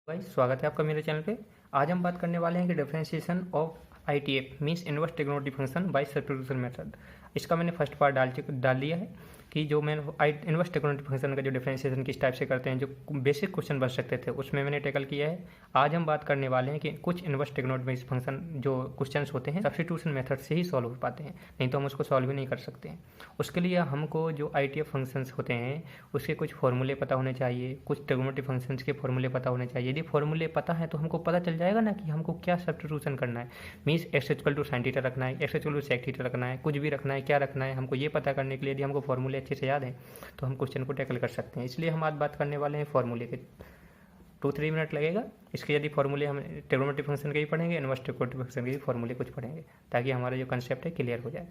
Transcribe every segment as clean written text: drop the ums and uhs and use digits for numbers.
भाई स्वागत है आपका मेरे चैनल पे। आज हम बात करने वाले हैं कि differentiation of ITF means inverse trigonometry function by substitution method. इसका मैंने फर्स्ट पार्ट डाल दिया है कि जो मैंने इनवर्स ट्रिग्नोमेट्री फंक्शन का जो डिफरेंशिएशन किस टाइप से करते हैं, जो बेसिक क्वेश्चन बन सकते थे उसमें मैंने टैकल किया है। आज हम बात करने वाले हैं कि कुछ इनवर्स ट्रिग्नोमेट्री फंक्शन जो क्वेश्चंस होते हैं सब्स्टिट्यूशन मेथड से ही सॉल्व हो पाते हैं, नहीं तो हम उसको सॉल्व ही नहीं कर सकते हैं। उसके लिए हमको जो आईटीएफ फंक्शंस होते हैं उसके कुछ फॉर्मूले पता होने चाहिए, कुछ ट्रिग्नोमेट्री फंक्शंस के फॉर्मूले पता होने चाहिए। यदि फॉर्मूले पता है तो हमको पता चल जाएगा ना कि हमको क्या सब्स्टिट्यूशन करना है। Means x equal to sine theta रखना है, x equal to sec theta रखना है, कुछ भी रखना है, क्या रखना है, हमको ये पता करने के लिए यदि हमको फॉर्मूले अच्छे से याद है तो हम क्वेश्चन को टैकल कर सकते हैं। इसलिए हम आज बात करने वाले हैं फॉर्मूले के। 2-3 मिनट लगेगा इसके। यदि फॉर्मूले हम ट्रिग्नोमेट्री फंक्शन के ही पढ़ेंगे, इनवर्स ट्रिग्नोमेट्री फंक्शन के भी फॉर्मूले कुछ पढ़ेंगे ताकि हमारा जो कंसेप्ट है क्लियर हो जाए।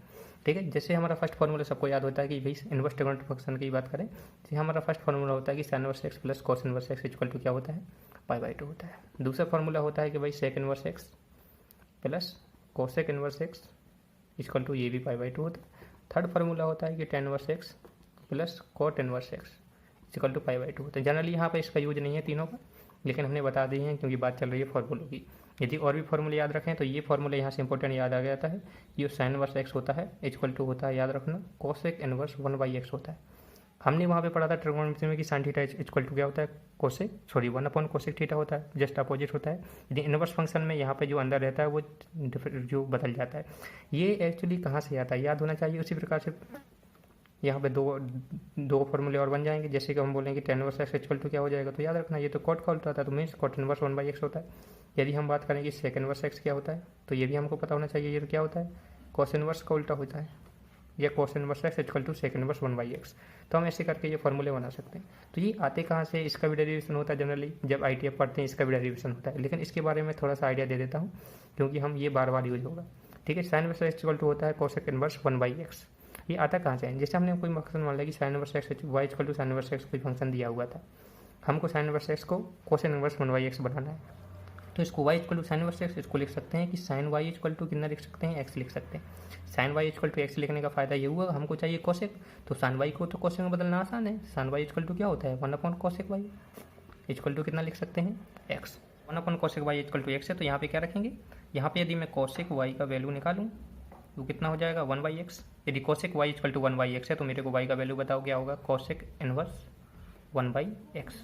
ठीक है, जैसे हमारा फर्स्ट फॉर्मूला सबको याद होता है कि भाई इनवर्स ट्रिग्नोमेट्री फंक्शन की बात करें तो हमारा फर्स्ट फॉर्मूला होता है कि sine inverse x plus cos inverse x equal to क्या होता है, पाई/2 होता है। दूसरा फॉर्मूला होता है कि भाई sec inverse x plus cosec inverse x equal to ये भी पाई/2 होता है। थर्ड फार्मूला होता है कि tan inverse x plus cot inverse x equal to पाई/2 होता है। जनरली यहाँ पे इसका यूज नहीं है तीनों का, लेकिन हमने बता दी है क्योंकि बात चल रही है फॉर्मूलों की। यदि और भी फॉर्मूले याद रखें तो ये फॉर्मूला यहाँ से इंपॉर्टेंट याद आ जाता है। ये साइन इनवर्स एक्स होता है इक्वल टू होता है, याद रखना, कोसेक इनवर्स 1/x होता है। हमने वहाँ पे पढ़ा था ट्रिग्नोमेट्री में कि साइन थीटा इक्वल टू क्या होता है, कोसेक 1/कोसेक थीटा होता है, जस्ट अपोजिट होता है। यदि इनवर्स फंक्शन में यहाँ पे जो अंदर रहता है वो जो बदल जाता है। ये एक्चुअली कहाँ से आता है याद होना चाहिए। उसी प्रकार से यहाँ पे दो फॉर्मूले और बन जाएंगे। जैसे कि हम बोलेंगे tan inverse x equal to क्या हो जाएगा, तो याद रखना ये तो कॉट का उल्टा होता है, तो मीन्स कॉट इनवर्स 1/x होता है। यदि हम बात करें कि सेक इनवर्स एक्स क्या होता है तो ये भी हमको पता होना चाहिए, ये तो क्या होता है, कॉस इनवर्स का उल्टा होता है, या cos inverse x equal to sec inverse 1/x। तो हम ऐसे करके ये फॉर्मूले बना सकते हैं। तो ये आते कहाँ से, इसका भी डेरिवेशन होता है जनरली जब आईटीएफ पढ़ते हैं, इसका भी डेरिवेशन होता है। लेकिन इसके बारे में थोड़ा सा आइडिया दे देता हूँ क्योंकि हम ये बार बार यूज होगा। ठीक है, sine inverse x equal to होता है कोसेक इनवर्स 1/x। ये आता कहाँ से है, जैसे हमने कोई फंक्शन मान लिया कि sine inverse x y equal to sine inverse x कोई फंक्शन दिया हुआ था, हमको साइन इनवर्स एक्स को कोसेक इनवर्स 1/x बनाना है। तो इसको y equal to sine inverse x, इसको लिख सकते हैं कि साइन y इक्वल टू कितना लिख सकते हैं, x लिख सकते हैं। Sine y equal to x लिखने का फायदा ये हुआ, हमको चाहिए कोसेक, तो साइन y को तो कोसेक में बदलना आसान है। साइन y इक्वल टू क्या होता है, 1/कोसेक y इक्वल टू कितना लिख सकते हैं, x। 1/कोसेक y इक्वल टू x है, तो यहाँ पे क्या रखेंगे, यहाँ पे यदि मैं कोसेक y का वैल्यू निकालूँ तो कितना हो जाएगा 1/x। यदि cosec y equal to 1/x है तो मेरे को y का वैल्यू बताओ क्या होगा, कोसेक इनवर्स 1/x।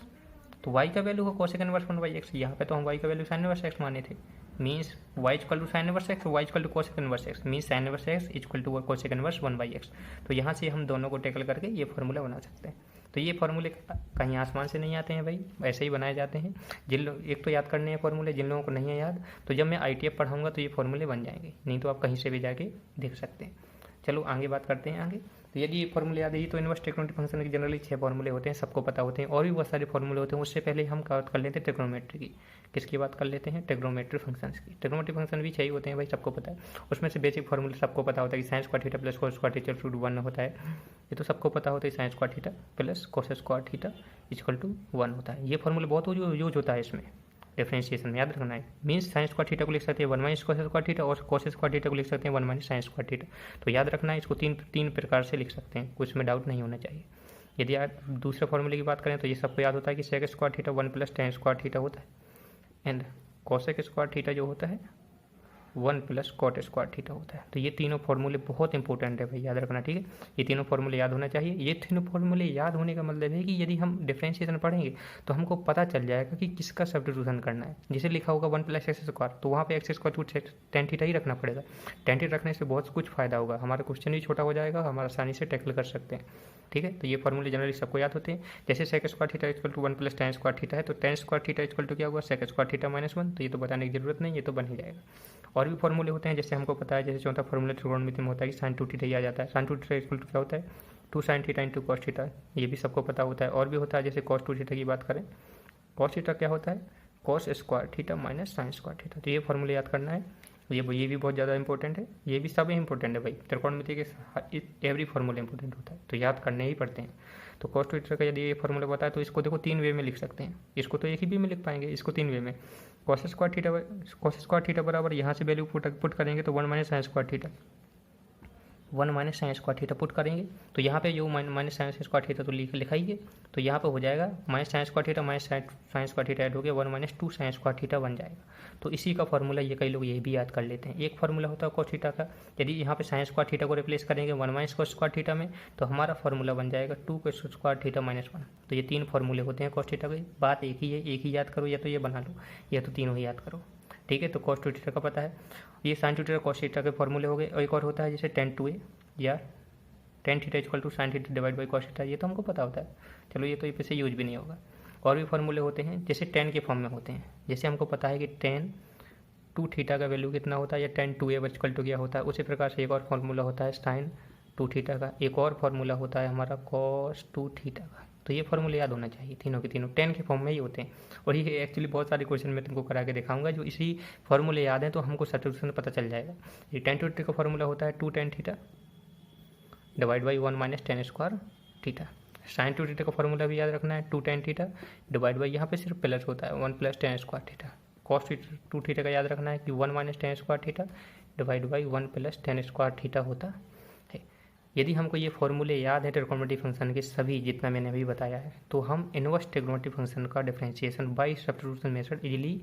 तो y का वैल्यू हो कोसेक इनवर्स 1/x, यहाँ पे तो हम y का वैल्यू साइन इनवर्स x माने थे। Means y equal to sine inverse x, y equal to cosec inverse x, means sine inverse x equal to cosec inverse 1/x। तो यहाँ से हम दोनों को टैकल करके ये फॉर्मूला बना सकते हैं। तो ये फॉर्मूले कहीं आसमान से नहीं आते हैं भाई, ऐसे ही बनाए जाते हैं। जिन लोग एक तो याद करने हैं फॉर्मूले, जिन लोगों को नहीं है याद तो जब मैं आईटीएफ पढ़ाऊँगा तो ये फॉर्मूले बन जाएंगे, नहीं तो आप कहीं से भी जाके देख सकते हैं। चलो आगे बात करते हैं आगे। तो यदि ये फॉर्मूले याद है तो इनवर्स ट्रिग्नोमेट्री फंक्शन के जनरली 6 फॉर्मूले होते हैं, सबको पता होते हैं, और भी बहुत सारे फॉर्मूले होते हैं। उससे पहले हम बात कर लेते हैं ट्रिग्नोमेट्री की। किसकी बात कर लेते हैं, ट्रिग्नोमेट्री फंक्शंस की। ट्रिग्नोमेट्री फंक्शन भी 6 ही होते हैं भाई, सबको पता है। उसमें से बेसिक फॉर्मूले सबको पता होता है कि sine square theta plus cos square theta equal to 1 होता है, ये तो सबको पता होता है। Sine square theta plus cos square theta equal to 1 होता है। ये फॉर्मूला बहुत यूज होता है इसमें डिफरेंशिएशन में, याद रखना है। मीन्स साइन स्क्वायर थीटा को लिख सकते हैं 1 माइनस कोस स्क्वायर थीटा, और कोस स्क्वायर थीटा को लिख सकते हैं 1 माइनस साइन स्क्वायर थीटा। तो याद रखना है, इसको तीन प्रकार से लिख सकते हैं, कुछ में डाउट नहीं होना चाहिए। यदि आप दूसरे फॉर्मूले की बात करें तो ये सबको याद होता है कि sec square theta 1 plus tan square theta होता है, एंड कोसेक स्क्वायर थीटा जो होता है 1 प्लस कॉट स्क्वायर थीटा होता है। तो ये तीनों फॉर्मूले बहुत इंपॉर्टेंट है भाई, याद रखना। ठीक है, ये तीनों फॉर्मूले याद होना चाहिए। ये तीनों फॉर्मूले याद होने का मतलब है कि यदि हम डिफरेंशिएशन पढ़ेंगे तो हमको पता चल जाएगा कि किसका सब्स्टिट्यूशन करना है। जैसे लिखा होगा 1 प्लस एक्स स्क्वायर, तो वहाँ पे x square to tan theta ही रखना पड़ेगा। टेन थीटा रखने से बहुत कुछ फायदा होगा, हमारा क्वेश्चन भी छोटा हो जाएगा, हम आसानी से टैकल कर सकते हैं। ठीक है, तो ये फॉर्मूले जनरली सबको याद होते हैं। जैसे sec square theta equal to 1 plus tan square theta है, तो tan square theta equal to क्या होगा, सेक स्क्वायर थीटा माइनस 1। तो ये तो बताने की जरूरत नहीं, ये तो बन ही जाएगा। और भी फॉर्मूले होते हैं, जैसे हमको पता है, जैसे चौथा फॉर्मूला ट्रिग्नोमेट्री में होता है कि साइन 2 थीटा ही आ जाता है। साइन 2 थीटा इक्वल टू क्या होता है, 2 sine theta into cos theta, ये भी सबको पता होता है। और भी होता है, जैसे कॉस 2 थीटा की बात करें, कॉस थीटा क्या होता है, cos square theta minus sine square theta. तो ये फॉर्मूले याद करना है, ये भी बहुत ज़्यादा इंपॉर्टेंट है। ये भी सब इंपॉर्टेंट है भाई, त्रिकोणमिति के एवरी फॉर्मूला इंपॉर्टेंट होता है, तो याद करने ही पड़ते हैं। तो कॉस 2 थीटा का यदि ये फॉर्मूला पता है तो इसको देखो 3 वे में लिख सकते हैं। इसको तो एक ही वे में लिख पाएंगे, इसको 3 वे में। कॉस स्क्वायर थीटा बराबर यहाँ से वैल्यू पुट करेंगे तो 1 minus sine square theta, 1 minus sine square theta put करेंगे तो यहाँ पे जो माइनस साइन स्क्वायर थीटा तो लिखाइए, तो यहाँ पे हो जाएगा minus sine square theta minus sine square theta add हो गया 1 माइनस 2 साइन स्क्वायर थीटा बन जाएगा। तो इसी का फॉर्मूला ये कई लोग ये भी याद कर लेते हैं। एक फॉर्मूला होता है कॉस थीटा का, यदि यहाँ पे साइन स्क्वायर थीटा को रिप्लेस करेंगे 1 माइनस कॉस स्क्वायर थीटा में तो हमारा फॉर्मूला बन जाएगा 2 कॉस स्क्वायर थीटा माइनस 1। तो ये 3 फॉर्मूले होते हैं कॉस थीटा के। बात एक ही है, एक ही याद करो या तो ये बना लो या तो तीनों ही याद करो, ठीक है। तो कॉस थीटा का पता है, ये साइन थीटा कॉस थीटा के फॉर्मूले हो गए। और एक और होता है जैसे tan 2a या tan theta equal to sine theta divide by cos theta, ये तो हमको पता होता है, चलो ये तो ये पे से यूज भी नहीं होगा। और भी फॉर्मूले होते हैं जैसे tan के फॉर्म में होते हैं, जैसे हमको पता है कि tan 2 थीटा का वैल्यू कितना होता है या tan 2a इक्वल टू क्या होता है। उसी प्रकार से एक और फॉर्मूला होता है साइन 2 थीटा का, एक और फॉर्मूला होता है हमारा कॉस 2 थीटा का। तो ये फॉर्मूले याद होना चाहिए, तीनों के तीनों tan के फॉर्म में ही होते हैं। और ये एक्चुअली बहुत सारे क्वेश्चन में तुमको करा के दिखाऊंगा जो इसी फॉर्मूले याद हैं तो हमको सब्स्टिट्यूशन पता चल जाएगा। ये tan 2 थीटा का फॉर्मूला होता है 2 tan theta divide by 1 minus tan square theta. Sine 2 theta का फॉर्मूला भी याद रखना है 2 tan थीटा डिवाइड बाई यहाँ पे सिर्फ प्लस होता है 1 plus tan square theta. Cos 2 theta का याद रखना है कि 1 minus tan square theta divide by 1 plus tan square theta होता है। यदि हमको ये फॉर्मूले याद है ट्रिग्नोमेट्रिक फंक्शन के सभी जितना मैंने अभी बताया है तो हम इनवर्स ट्रिग्नोमेट्रिक फंक्शन का differentiation by substitution method easily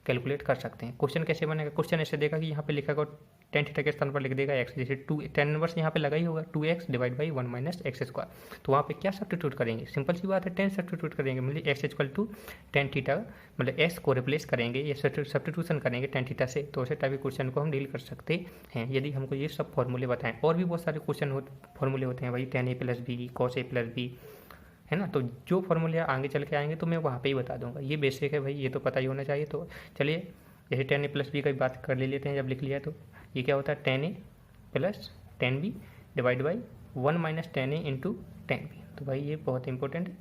calculate कर सकते हैं। क्वेश्चन कैसे बनेगा, क्वेश्चन ऐसे देगा कि यहाँ पे लिखा होगा tan थीटा के स्थान पर लिख देगा x, जैसे 2 tan इनवर्स यहाँ पे लगा ही होगा 2x divide by 1 minus x square. तो वहाँ पे क्या सब्स्टिट्यूट करेंगे, सिंपल सी बात है tan सब्स्टिट्यूट करेंगे, मतलब x equal to tan theta, मतलब x को रिप्लेस करेंगे, ये सब्स्टिट्यूशन करेंगे tan थीटा से। तो उसे टाइप के क्वेश्चन को हम डील कर सकते हैं यदि हमको ये सब फॉर्मूले बताएं। और भी बहुत सारे क्वेश्चन फॉर्मूले होते हैं भाई, tan a plus B cos a plus B, है ना। तो जो फॉर्मूले आगे चल के आएंगे तो मैं वहाँ पे ही बता दूंगा, ये बेसिक है भाई, ये तो पता ही होना चाहिए। तो चलिए जैसे tan a प्लस बी का बात कर लेते हैं, जब लिख लिया तो ये क्या होता है tan a plus tan b divide by 1 minus tan a into tan b। तो भाई ये बहुत इंपॉर्टेंट है,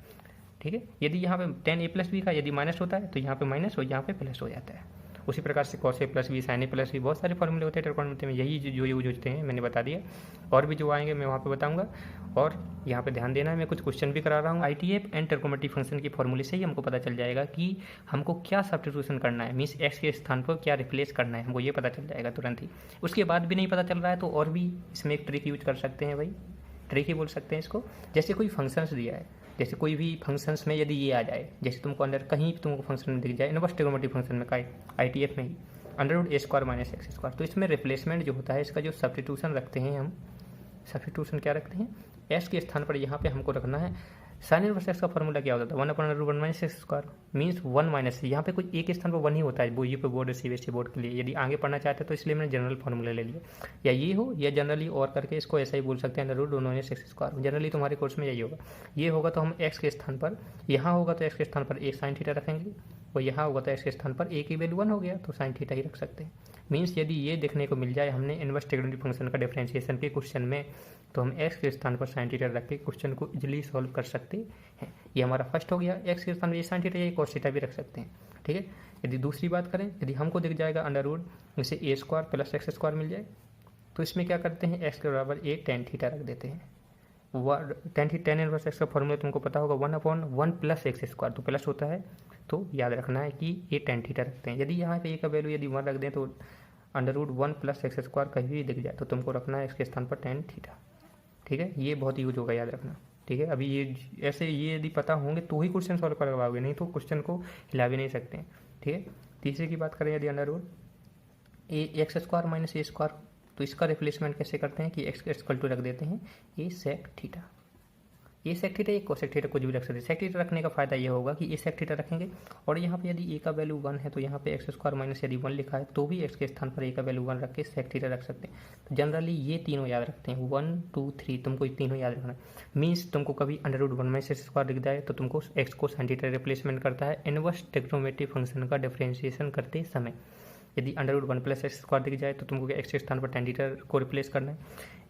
ठीक है। यदि यहाँ पे tan a प्लस बी का यदि माइनस होता है तो यहाँ पे माइनस और यहाँ पे प्लस हो जाता है। उसी प्रकार से cos a plus B sin a plus B, बहुत सारे फॉर्मूले होते हैं ट्रिग्नोमेट्री में, यही जो यूज होते हैं मैंने बता दिया। और भी जो आएंगे मैं वहाँ पे बताऊँगा। और यहाँ पे ध्यान देना है, मैं कुछ क्वेश्चन भी करा रहा हूँ ITF एंड ट्रिग्नोमेट्रिक फंक्शन की फॉर्मूले से ही हमको पता चल जाएगा कि हमको क्या सब्स्टिट्यूशन करना है, मीन्स x के स्थान पर क्या रिप्लेस करना है, हमको ये पता चल जाएगा तुरंत ही। उसके बाद भी नहीं पता चल रहा है तो और भी इसमें एक ट्रिक यूज कर सकते हैं भाई, ट्रिक ही बोल सकते हैं इसको। जैसे कोई फंक्शंस दिया है, जैसे कोई भी फंक्शंस में यदि ये आ जाए, जैसे तुमको अंदर कहीं भी तुमको फंक्शन में दिख जाए इनवर्स ट्रिग्नोमेट्रिक फंक्शन में का ITF में ही √a² माइनस एक्स स्क्वायर, तो इसमें रिप्लेसमेंट जो होता है इसका जो सब्स्टिट्यूशन रखते हैं हम, सब्स्टिट्यूशन क्या रखते हैं, s के स्थान पर यहाँ पे हमको रखना है साइन इनवर्स एक्स का फॉर्मूला क्या होता है 1/√1 minus x square, means 1 minus, यहाँ पे कोई एक स्थान पर 1 ही होता है वो ये पे बोर्ड CBSE बोर्ड के लिए। यदि आगे पढ़ना चाहते हैं तो इसलिए मैंने जनरल फॉर्मूला ले लिया, या ये हो या जनरली और करके इसको ऐसा ही बोल सकते हैं √1 माइनस एक्स स्क्वायर। जनरली तुम्हारे कोर्स में यही होगा, ये होगा तो हम x के स्थान पर, यहाँ होगा तो x के स्थान पर एक साइन थीटा रखेंगे और यहाँ होगा तो x के स्थान पर a की वैल्यू 1 हो गया तो साइन थीटा ही रख सकते हैं। मीन्स यदि ये देखने को मिल जाए हमने इनवर्स ट्रिग्नोमेट्रिक फंक्शन का डिफरेंशिएशन के क्वेश्चन में तो हम x के स्थान पर साइन थीटा रख के क्वेश्चन को इजीली सॉल्व कर सकते हैं। ये हमारा फर्स्ट हो गया, x के स्थान पर ये साइन थीटा या cos थीटा भी रख सकते हैं, ठीक है। यदि दूसरी बात करें, यदि हमको दिख जाएगा अंडर जैसे a² प्लस एक्स स्क्वायर मिल जाए तो इसमें क्या करते हैं x के बराबर a tan थीटा रख देते हैं। tan इनवर्स एक्स का फॉर्मूला तुमको पता होगा 1/1 प्लस एक्स स्क्वायर, तो प्लस होता है तो याद रखना है कि a tan थीटा रखते हैं। यदि यहाँ पे a का वैल्यू यदि 1 रख दें तो √1 प्लस एक्स स्क्वायर कहीं भी दिख जाए तो तुमको रखना है इसके स्थान पर tan थीटा, ठीक है। ये बहुत यूज होगा, याद रखना, ठीक है। अभी ये ऐसे ये यदि पता होंगे तो ही क्वेश्चन सॉल्व कर पाओगे, नहीं तो क्वेश्चन को हिला भी नहीं सकते हैं, ठीक है। तीसरे की बात करें यदि x² माइनस a² तो इसका रिप्लेसमेंट कैसे करते हैं कि x इक्वल टू रख देते हैं a sec theta, a sec theta, एक कोसेक थीटा, कुछ भी रख सकते हैं। सेक थीटा रखने का फायदा ये होगा कि a sec थीटा रखेंगे और यहाँ पे यदि a का वैल्यू 1 है तो यहाँ पे x² माइनस यदि 1 लिखा है तो भी x के स्थान पर a का वैल्यू 1 रख के sec थीटा रख सकते हैं। तो जनरली ये तीनों याद रखते हैं, 1 2 3 तुमको ये तीनों याद रखना है। मीन्स तुमको कभी √1 माइनस x² लिख जाए तो तुमको x को साइन थीटा रिप्लेसमेंट करता है इनवर्स ट्रिग्नोमेट्रिक फंक्शन का डिफरेंशिएशन करते समय। यदि √1 प्लस एक्स स्क्वायर दिख जाए तो तुमको x के स्थान पर tan थीटा को रिप्लेस करना है।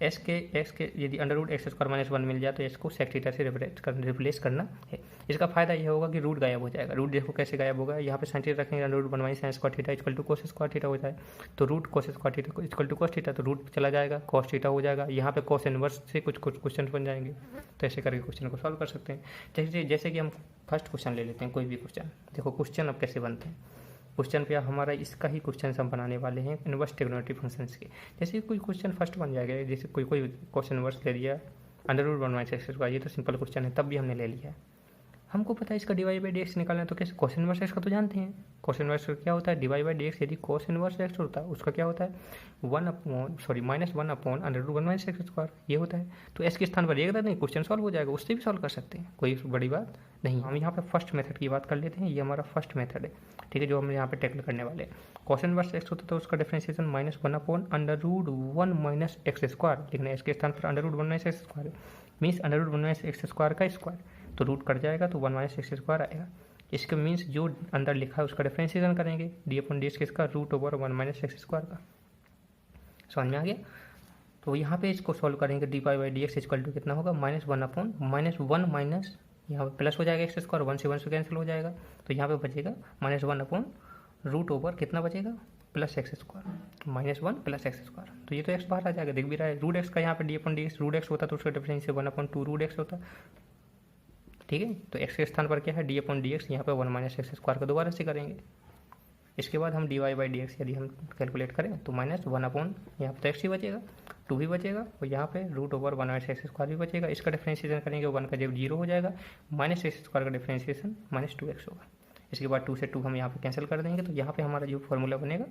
x के यदि √x² माइनस 1 मिल जाए तो x को sec थीटा से रिप्लेस करना है। इसका फायदा यह होगा कि रूट गायब हो जाएगा। रूट देखो कैसे गायब होगा, यहाँ पे साइन थीटा रखेंगे √1 minus sine square theta equal to cos square theta हो जाए तो root cos square theta equal to cos theta, तो रूट चला जाएगा, कॉस थीटा हो जाएगा। यहाँ पे कॉस इनवर्स से कुछ क्वेश्चन बन जाएंगे, तो ऐसे करके क्वेश्चन को सॉल्व कर सकते हैं। जैसे कि हम फर्स्ट क्वेश्चन ले लेते हैं, कोई भी क्वेश्चन। देखो क्वेश्चन अब कैसे बनते हैं, क्वेश्चन पे हमारा इसका ही क्वेश्चन हम बनाने वाले हैं इनवर्स ट्रिग्नोमेट्रिक फंक्शंस के। जैसे कोई क्वेश्चन फर्स्ट बन जाएगा, जैसे कोई क्वेश्चन इनवर्स ले लिया √1 - x², ये तो सिंपल क्वेश्चन है, तब भी हमने ले लिया है। हमको पता है इसका डिवाइड बाई dx निकालना है, तो कैसे कोस इनवर्स एक्स का तो जानते हैं। कोस इनवर्स क्या होता है, डिवाइड बाई dx। यदि कोस इनवर्स एक्स होता है उसका क्या होता है, -1/√1 - x², ये होता है। तो एस के स्थान पर एक नहीं, क्वेश्चन सॉल्व हो जाएगा, उससे भी सॉल्व कर सकते हैं, कोई बड़ी बात नहीं। हम यहाँ पे फर्स्ट मेथड की बात कर लेते हैं, ये हमारा फर्स्ट मेथड है, ठीक है, जो हम यहाँ पे टैकल करने वाले हैं। कोस इनवर्स एक्स होता है तो उसका डिफरेंशिएशन -1/√1 - x², लेकिन एस के स्थान पर √1 - x² मीन्स √1 - x² का स्क्वायर, तो रूट कट जाएगा तो 1 - x² आएगा। इसके मीन्स जो अंदर लिखा है उसका डिफरेंशिएशन करेंगे, d/dx किसका, √1 - x² का। समझ में आ गया। तो यहाँ पे इसको सॉल्व करेंगे, dy/dx इक्वल टू कितना होगा, -1 माइनस यहाँ पे प्लस हो जाएगा x², 1 से 1 से कैंसिल हो जाएगा, तो यहाँ पे बचेगा -1/√, कितना बचेगा, +x², -1 + x²। तो ये तो x बाहर आ जाएगा, दिख भी रहा है। √x का यहाँ पे d/dx √x होता तो उसका डिफरेंशियल 1/2√x होता, ठीक है। तो x के स्थान पर क्या है, d/dx, यहाँ पे 1 - x² का दोबारा से करेंगे। इसके बाद हम dy/dx यदि हम कैलकुलेट करें तो -1 यहाँ पर तो x ही बचेगा, 2 भी बचेगा, और यहाँ पे √1 - x² भी बचेगा। इसका डिफरेंशिएशन करेंगे, 1 का जब 0 हो जाएगा, -x² का डिफरेंशिएशन -2x होगा। इसके बाद 2 से 2 हम यहाँ पे कैंसिल कर देंगे, तो यहाँ पे हमारा जो फॉर्मूला बनेगा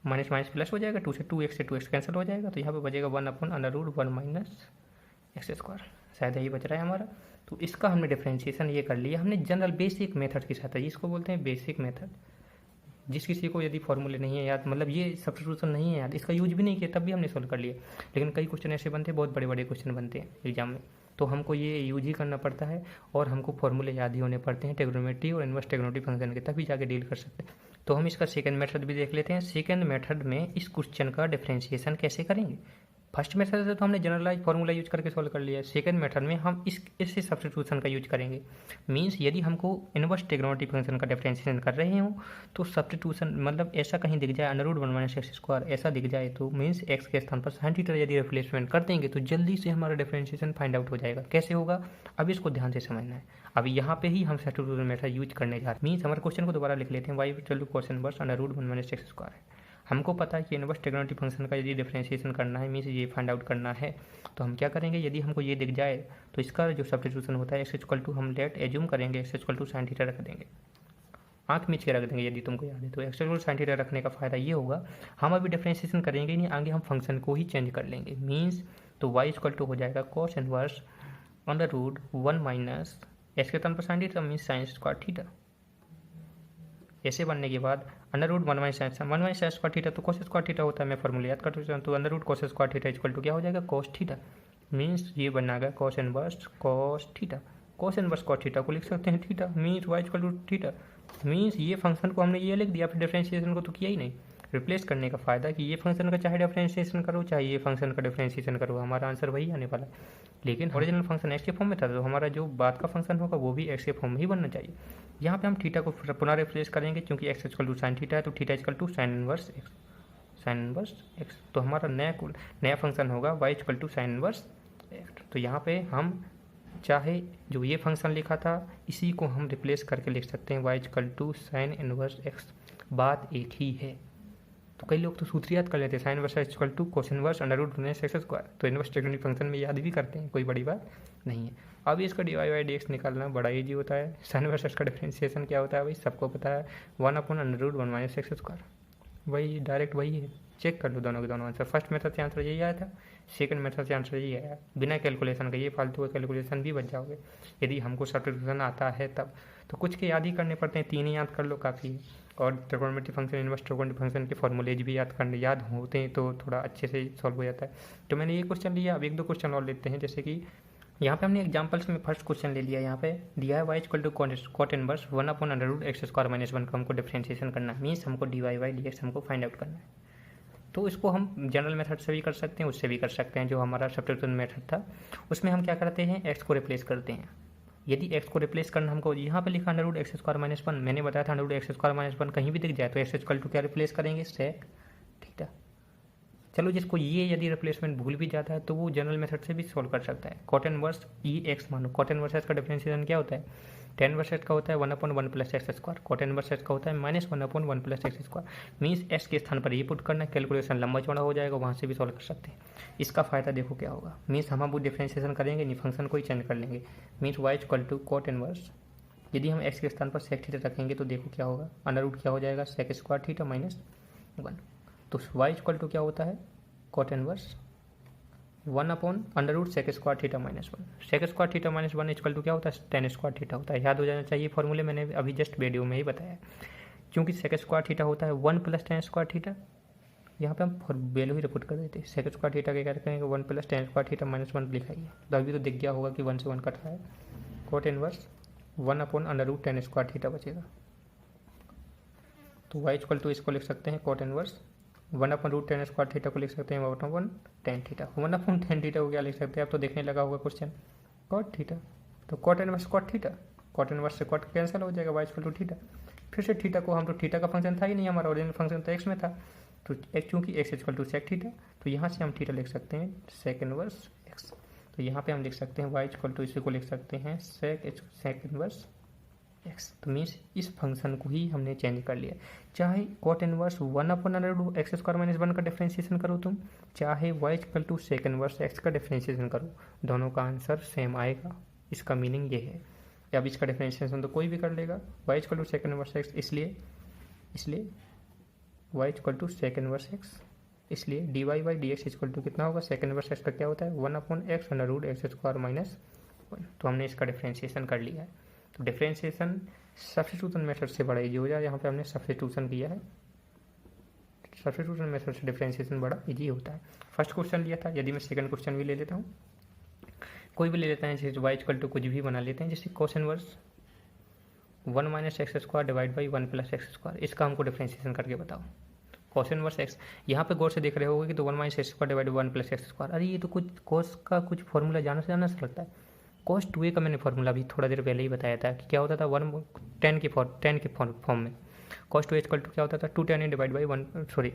माइनस माइनस प्लस हो जाएगा, 2 से 2x कैंसिल हो जाएगा, तो यहाँ पे बचेगा 1/√1 - x²। शायद यही बच रहा है हमारा। तो इसका हमने डिफरेंशिएशन ये कर लिया, हमने जनरल बेसिक मेथड के साथ, इसको बोलते हैं बेसिक मेथड। जिस किसी को यदि फॉर्मूले नहीं है याद, मतलब ये सब्स्टिट्यूशन नहीं है याद, इसका यूज भी नहीं किया, तब भी हमने सोल्व कर लिया। लेकिन कई क्वेश्चन ऐसे बनते हैं, बहुत बड़े बड़े क्वेश्चन बनते हैं एग्जाम में, तो हमको ये यूज ही करना पड़ता है, और हमको फॉर्मूले याद ही होने पड़ते हैं ट्रिग्नोमेट्री और इनवर्स ट्रिग्नोमेट्री फंक्शन के, तभी जाके डील कर सकते हैं। तो हम इसका सेकंड मेथड भी देख लेते हैं। सेकंड मेथड में इस क्वेश्चन का डिफरेंशिएशन कैसे करेंगे। फर्स्ट मेथड से तो हमने जनरलाइज फॉर्मूला यूज करके सॉल्व कर लिया है। सेकंड मेथड में हम इससे सब्स्टिट्यूशन का यूज करेंगे। मींस यदि हमको इनवर्स ट्रिग्नोमेट्रिक फंक्शन का डिफरेंशिएशन कर रहे हो तो सब्स्टिट्यूशन मतलब ऐसा कहीं दिख जाए √1 - x², ऐसा दिख जाए तो मींस x के स्थान पर sin थीटा यदि रिप्लेसमेंट कर देंगे तो जल्दी से हमारा डिफरेंशिएशन फाइंड आउट हो जाएगा। कैसे होगा, अब इसको ध्यान से समझना है। अभी यहाँ पे ही हम सब्स्टिट्यूशन मेथड यूज करने जा रहे हैं। मींस हमारे क्वेश्चन को दोबारा लिख लेते हैं, y cos इनवर्स √1 - x² है। हमको पता है कि इनवर्स ट्रिग्नोमेट्रिक फंक्शन का यदि डिफरेंशिएशन करना है, मीन्स ये फाइंड आउट करना है, तो हम क्या करेंगे, यदि हमको ये दिख जाए तो इसका जो सब्स्टिट्यूशन होता है x हम लेट एज्यूम करेंगे x sin थीटा रख देंगे, आँख मीच के रख देंगे यदि तुमको याद है। तो x sin थीटा रखने का फ़ायदा ये होगा, हम अभी डिफरेंशिएशन करेंगे ही नहीं, आगे हम फंक्शन को ही चेंज कर लेंगे। मीन्स तो y हो जाएगा cos इनवर्स √1 माइनस x के स्थान पर sin theta means sin² theta. ऐसे बनने के बाद √1 - sin² थीटा तो cos² थीटा होता है, मैं फॉर्मूला याद कर सकता हूँ। तो √cos² थीटा इक्वल टू क्या हो जाएगा, cos थीटा। मीन्स ये बनेगा cos inverse cos theta. cos inverse cos theta को लिख सकते हैं theta, means y equal to theta. Means ये फंक्शन को हमने ये लिख दिया, फिर डिफरेंशिएशन को तो किया ही नहीं। रिप्लेस करने का फायदा कि ये फंक्शन का चाहे डिफरेंशिएशन करो चाहे ये फंक्शन का डिफरेंशिएशन करो, हमारा आंसर वही आने वाला है। लेकिन ओरिजिनल फंक्शन एक्स के फॉर्म में था, तो हमारा जो बाद का फंक्शन होगा वो भी एक्स के फॉर्म में ही बनना चाहिए। यहाँ पे हम थीटा को पुनः रिप्लेस करेंगे, क्योंकि x equal to sine theta है, तो theta equal to sine inverse x. तो हमारा नया फंक्शन होगा y equal to sine inverse x. तो यहाँ पे हम चाहे जो ये फंक्शन लिखा था इसी को हम रिप्लेस करके लिख सकते हैं y equal to sine inverse x, बात एक ही है। तो कई लोग तो सूत्र याद कर लेते हैं, sine inverse x equal to cos inverse √1 तो इनवर्स ट्रिग्नोमेट्रिक फंक्शन में याद भी करते हैं, कोई बड़ी बात नहीं है। अब इसका dy/dx निकालना बड़ा ईजी होता है। साइन इनवर्स एक्स का डिफरेंशिएशन क्या होता है भाई, सबको पता है, 1/√1 - x²। वही डायरेक्ट वही है, चेक कर लो दोनों के दोनों आंसर। फर्स्ट मेथड से आंसर यही आया था, सेकंड मेथड से आंसर यही आया, बिना कैलकुलेशन का। ये फालतू का कैलकुलेशन भी बच जाओगे यदि हमको सब्स्टिट्यूशन आता है तब। तो कुछ के याद ही करने पड़ते हैं, 3 ही याद कर लो काफ़ी है। और trigonometric function inverse trigonometric function के फॉर्मूलेज भी याद होते हैं तो थोड़ा अच्छे से सॉल्व हो जाता है। तो मैंने ये क्वेश्चन लिया, अब 1-2 क्वेश्चन और लेते हैं। जैसे कि यहाँ पे हमने एग्जांपल्स में फर्स्ट क्वेश्चन ले लिया, यहाँ पे दिया है y equal to cot inverse 1/√x² - 1 को हमको डिफरेंशिएशन करना है, मीन्स हमको dy/dx हमको फाइंड आउट करना है। तो इसको हम जनरल मेथड से भी कर सकते हैं, उससे भी कर सकते हैं। जो हमारा सब्स्टिट्यूशन मेथड था उसमें हम क्या करते हैं, x को रिप्लेस करते हैं। यदि x को रिप्लेस करना हमको, यहाँ पे लिखा √x² - 1, मैंने बताया था √x² - 1 कहीं भी दिख जाए तो x इक्वल टू क्या रिप्लेस करेंगे, sec थीटा। चलो जिसको ये यदि रिप्लेसमेंट भूल भी जाता है तो वो जनरल मेथड से भी सॉल्व कर सकता है। cot इनवर्स e x मानो, cot इनवर्स का डिफरेंशिएशन क्या होता है, टेन इनवर्स एक्स का होता है 1/1 plus x square, cot inverse x का होता है -1/1 plus x square. Means x के स्थान पर ये पुट करना है, कैलकुलेशन लंबा चौड़ा हो जाएगा, वहाँ से भी सॉल्व कर सकते हैं। इसका फायदा देखो क्या होगा, मीन्स हम अब डिफ्रेंशिएशन करेंगे नहीं, फंक्शन को ही चेंज कर लेंगे। Means y equal to cot inverse, यदि हम x के स्थान पर सेक थीटा रखेंगे तो देखो क्या होगा, अंडर रूट क्या हो जाएगा, सेक स्क्वायर थीटा -1। तो y इक्वल टू क्या होता है, cot inverse 1/√sec² theta -1। Sec square theta -1 equal to क्या होता है, tan स्क्वायर थीटा होता है। याद हो जाना चाहिए फॉर्मूले, मैंने अभी जस्ट वीडियो में ही बताया। क्योंकि सेक स्क्वायर थीटा होता है 1 + tan स्क्वायर थीटा, यहाँ पे हम वैल्यू ही रिपोर्ट कर देते हैं। सेक स्क्वायर थीटा के क्या करेंगे, 1 + tan स्क्वायर थीटा -1 लिखाइए, तो अभी तो दिख गया होगा कि 1 से 1 कट रहा है। Cot inverse 1/√tan square theta बचेगा। तो y इक्वल टू इसको लिख सकते हैं cot inverse 1/√tan square theta को लिख सकते हैं 1/tan थीटा। 1/tan थीटा को क्या लिख सकते हैं, आप तो देखने लगा होगा क्वेश्चन, कॉट थीटा। तो cot inverse cot theta, cot inverse से कॉट कैंसिल हो जाएगा, y इक्वल टू थीटा। फिर से थीटा को, हम तो थीटा का फंक्शन था ही नहीं, हमारा ओरिजिनल फंक्शन तो x में था, तो चूँकि x equal to sec theta, तो यहाँ से हम थीटा लिख सकते हैं सेक इनवर्स x। तो यहाँ पे हम लिख सकते हैं y इक्वल टू, इसी को लिख सकते हैं सेक इनवर्स x। तो मीन्स इस फंक्शन को ही हमने चेंज कर लिया। चाहे कॉट इनवर्स 1/√x² - 1 का डिफ्रेंशिएशन करो तुम, चाहे y equal to sec inverse x का डिफ्रेंशिएशन करो, दोनों का आंसर सेम आएगा। इसका मीनिंग ये है। अब इसका डिफ्रेंशिएशन तो कोई भी कर लेगा, y equal to sec inverse x, इसलिए y equal to sec inverse x, इसलिए dy/dx इक्वल टू कितना होगा, सेक इनवर्स x का क्या होता है 1/x√x² - 1। तो हमने इसका डिफ्रेंशिएशन कर लिया है। तो डिफ्रेंशिएशन सब्स्टिट्यूशन मेथड से बड़ा इजी हो जाए, यहाँ पे हमने सब्स्टिट्यूशन किया है। सब्स्टिट्यूशन मेथड से डिफ्रेंशिएशन बड़ा इजी होता है। फर्स्ट क्वेश्चन लिया था, यदि मैं सेकंड क्वेश्चन भी ले लेता हूँ, कोई भी ले लेते हैं, जैसे y इक्वल टू कुछ भी बना लेते हैं, जैसे cos inverse 1 - x² divide by 1 + x², इसका हमको डिफ्रेंशिएशन करके बताओ। cos इनवर्स x, यहाँ पे गौर से देख रहे होगे कि तो 1 - x² डिवाइड 1 + x², अरे ये तो कुछ cos का कुछ फॉर्मूला जाना से लगता है। cos 2a का मैंने फॉर्मूला भी थोड़ा देर पहले ही बताया था कि क्या होता था, 1 tan के फॉर्म में cos 2a इक्वल टू क्या होता था, 2 tan a divide by 1, sorry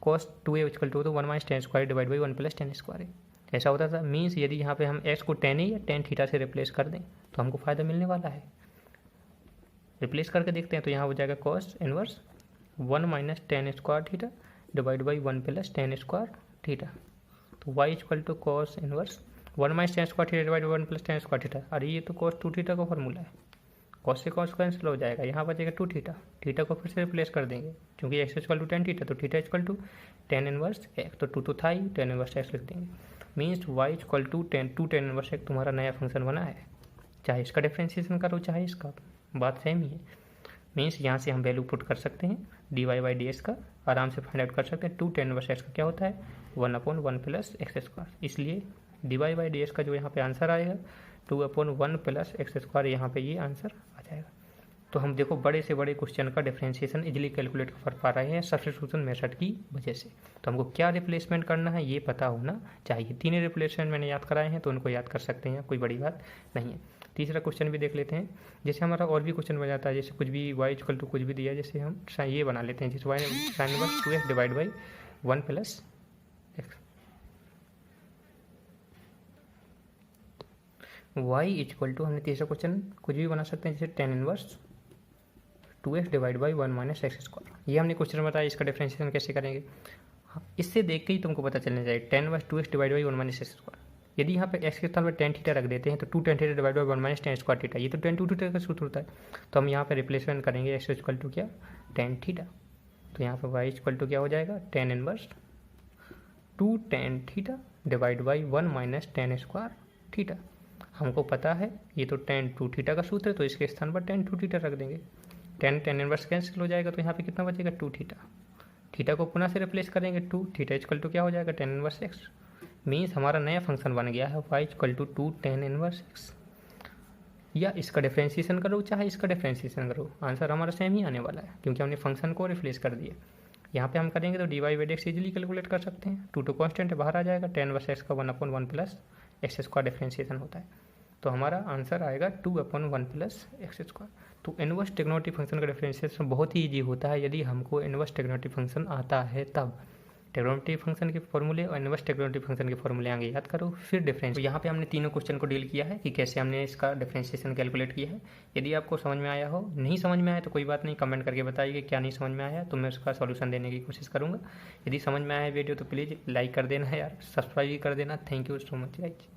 cos 2a equal to 1 - tan square divide by 1 + tan square, ऐसा होता था। मीन्स यदि यहाँ पे हम x को tan a या tan थीटा से रिप्लेस कर दें तो हमको फ़ायदा मिलने वाला है। रिप्लेस करके देखते हैं, तो यहाँ हो जाएगा cos inverse 1 - tan square theta divide by 1 + tan square theta. तो y equal to cos inverse 1 - tan square theta divide 1 + tan square theta. अरे ये तो cos 2 थीटा का फॉर्मूला है, cos से cos कैंसिल हो जाएगा, यहाँ बचेगा 2 थीटा। थीटा को फिर से रिप्लेस कर देंगे, क्योंकि x equal to tan theta, तो theta equal to tan inverse x, तो 2 तो था ही, tan इनवर्स x लिख देंगे। Means y equal to 2 tan inverse x तुम्हारा नया फंक्शन बना है। चाहे इसका डिफ्रेंशिएशन करो चाहे इसका, बात सेम ही है। मीन्स यहाँ से हम वैल्यू पुट कर सकते हैं, dy/dx का आराम से फाइंड आउट कर सकते हैं। 2 tan इनवर्स x का क्या होता है 1/1 + x², इसलिए dy/dx का जो यहाँ पे आंसर आएगा 2/1 + x², यहाँ पे ये आंसर आ जाएगा। तो हम देखो बड़े से बड़े क्वेश्चन का डिफ्रेंशिएशन इजीली कैलकुलेट कर पा रहे हैं सब्स्टिट्यूशन मेथड की वजह से। तो हमको क्या रिप्लेसमेंट करना है ये पता होना चाहिए। 3 रिप्लेसमेंट मैंने याद कराए हैं, तो उनको याद कर सकते हैं, कोई बड़ी बात नहीं है। तीसरा क्वेश्चन भी देख लेते हैं। जैसे हमारा और भी क्वेश्चन बन जाता है, जैसे कुछ भी y इक्वल टू कुछ भी दिया, जैसे हम ये बना लेते हैं, जैसे y sin inverse 2x divide by 1 + x। y equal to हमने तीसरा क्वेश्चन कुछ भी बना सकते हैं, जैसे tan inverse 2x divide by 1 - x²। ये हमने क्वेश्चन बताया, इसका डिफ्रेंशिएशन कैसे करेंगे। इससे देख के ही तुमको पता चलना चाहिए, tan inverse 2x divide by 1 - x²। यदि यहाँ पे x के स्थान पर tan थीटा रख देते हैं तो 2 tan theta divide by 1 - tan square theta, ये तो tan 2 थीटा का सूत्र होता है। तो हम यहाँ पे रिप्लेसमेंट करेंगे x इक्वल टू क्या tan थीटा, तो यहाँ पे y इक्वल टू क्या हो जाएगा tan inverse 2 tan theta divide by 1 - tan square theta. हमको पता है ये तो tan 2 थीटा का सूत्र है, तो इसके स्थान पर tan 2 थीटा रख देंगे। tan इनवर्स कैंसिल हो जाएगा, तो यहाँ पे कितना बचेगा 2 थीटा। थीटा को पुनः से रिप्लेस करेंगे, 2 थीटा इक्वल टू क्या हो जाएगा tan इनवर्स x। मीन्स हमारा नया फंक्शन बन गया है y equal to 2 tan inverse x। या इसका डिफ्रेंशिएशन करो चाहे इसका डिफ्रेंशिएशन करो, आंसर हमारा सेम ही आने वाला है, क्योंकि हमने फंक्शन को रिप्लेस कर दिया। यहाँ पे हम करेंगे तो dy/dx इजीली कैलकुलेट कर सकते हैं। 2 तो कॉन्स्टेंट है, बाहर आ जाएगा, tan इनवर्स x का 1/1 + x² डिफ्रेंशिएशन होता है, तो हमारा आंसर आएगा 2/1 + x²। तो इनवर्स ट्रिग्नोमेट्रिक फंक्शन का डिफरेंशिएशन बहुत ही ईजी होता है, यदि हमको इनवर्स ट्रिग्नोमेट्रिक फंक्शन आता है तब। ट्रिग्नोमेट्री फंक्शन के फॉर्मूले और इनवर्स ट्रिग्नोमेट्री फंक्शन के फॉर्मूले आगे याद करो, फिर डिफरेंस। तो यहाँ पे हमने तीनों क्वेश्चन को डील किया है कि कैसे हमने इसका डिफरेंशिएशन कैलकुलेट किया है। यदि आपको समझ में आया हो, नहीं समझ में आया तो कोई बात नहीं, कमेंट करके बताइए कि क्या नहीं समझ में आया, तो मैं उसका सॉल्यूशन देने की कोशिश करूँगा। यदि समझ में आया वीडियो तो प्लीज़ लाइक कर देना यार, सब्सक्राइब भी कर देना। Thank you so much guys.